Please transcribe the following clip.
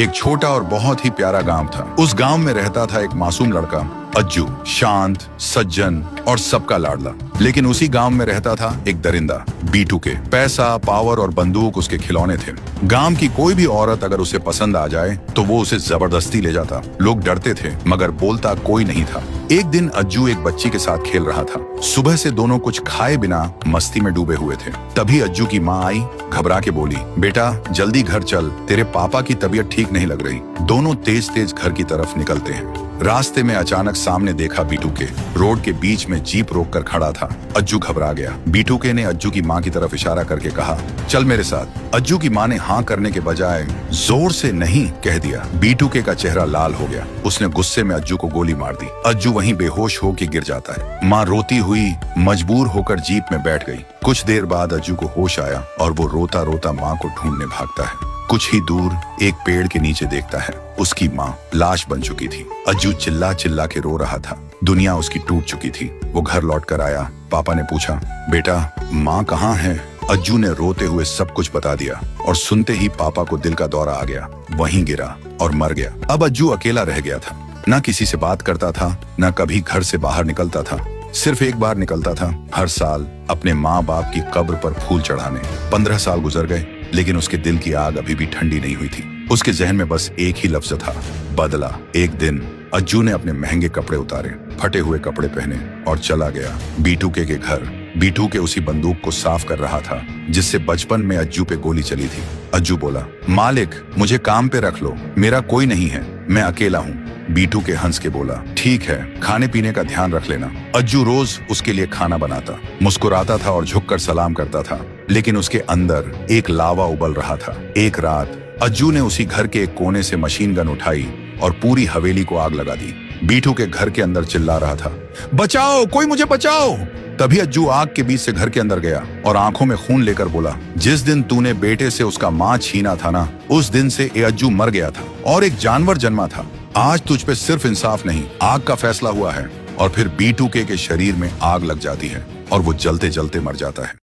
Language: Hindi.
एक छोटा और बहुत ही प्यारा गांव था। उस गांव में रहता था एक मासूम लड़का अज्जू, शांत, सज्जन और सबका लाडला। लेकिन उसी गांव में रहता था एक दरिंदा, बीटू के। पैसा, पावर और बंदूक उसके खिलौने थे। गांव की कोई भी औरत अगर उसे पसंद आ जाए तो वो उसे जबरदस्ती ले जाता। लोग डरते थे मगर बोलता कोई नहीं था। एक दिन अज्जू एक बच्ची के साथ खेल रहा था। सुबह से दोनों कुछ खाए बिना मस्ती में डूबे हुए थे। तभी अज्जू की माँ आई, घबरा के बोली, बेटा जल्दी घर चल, तेरे पापा की तबीयत ठीक नहीं लग रही। दोनों तेज तेज घर की तरफ निकलते हैं। रास्ते में अचानक सामने देखा बीटू के। रोड के बीच में जीप रोककर खड़ा था। अज्जू घबरा गया। बीटू के ने अज्जू की माँ की तरफ इशारा करके कहा, चल मेरे साथ। अज्जू की माँ ने हाँ करने के बजाय जोर से नहीं कह दिया। बीटू के का चेहरा लाल हो गया। उसने गुस्से में अज्जू को गोली मार दी। अज्जू वहीं बेहोश होकर गिर जाता है। माँ रोती हुई मजबूर होकर जीप में बैठ गई। कुछ देर बाद अज्जू को होश आया और वो रोता रोता माँ को ढूंढने भागता है। कुछ ही दूर एक पेड़ के नीचे देखता है, उसकी माँ लाश बन चुकी थी। अज्जू चिल्ला चिल्ला के रो रहा था। दुनिया उसकी टूट चुकी थी। वो घर लौट कर आया। पापा ने पूछा, बेटा माँ कहाँ है? अज्जू ने रोते हुए सब कुछ बता दिया और सुनते ही पापा को दिल का दौरा आ गया। वहीं गिरा और मर गया। अब अज्जू अकेला रह गया था। न किसी से बात करता था, न कभी घर से बाहर निकलता था। सिर्फ एक बार निकलता था, हर साल अपने माँ बाप की कब्र पर फूल चढ़ाने। 15 साल गुजर गए लेकिन उसके दिल की आग अभी भी ठंडी नहीं हुई थी। उसके जहन में बस एक ही लफ्ज था, बदला। एक दिन अज्जू ने अपने महंगे कपड़े उतारे, फटे हुए कपड़े पहने और चला गया बीटू के घर। बीटू के उसी बंदूक को साफ कर रहा था जिससे बचपन में अज्जू पे गोली चली थी। अज्जू बोला, मालिक मुझे काम पे रख लो, मेरा कोई नहीं है, मैं अकेला हूँ। बीटू के हंस के बोला, ठीक है, खाने पीने का ध्यान रख लेना। अज्जू रोज उसके लिए खाना बनाता, मुस्कुराता था और झुककर सलाम करता था। लेकिन उसके अंदर एक लावा उबल रहा था। एक रात अज्जू ने उसी घर के एक कोने से मशीन गन उठाई और पूरी हवेली को आग लगा दी। बीटू के घर के अंदर चिल्ला रहा था, बचाओ, कोई मुझे बचाओ। तभी अज्जू आग के बीच से घर के अंदर गया और आंखों में खून लेकर बोला, जिस दिन तूने बेटे से उसका माँ छीना था ना, उस दिन से ये अज्जू मर गया था और एक जानवर जन्मा था। आज तुझ पे सिर्फ इंसाफ नहीं, आग का फैसला हुआ है। और फिर बीटू के शरीर में आग लग जाती है और वो जलते जलते मर जाता है।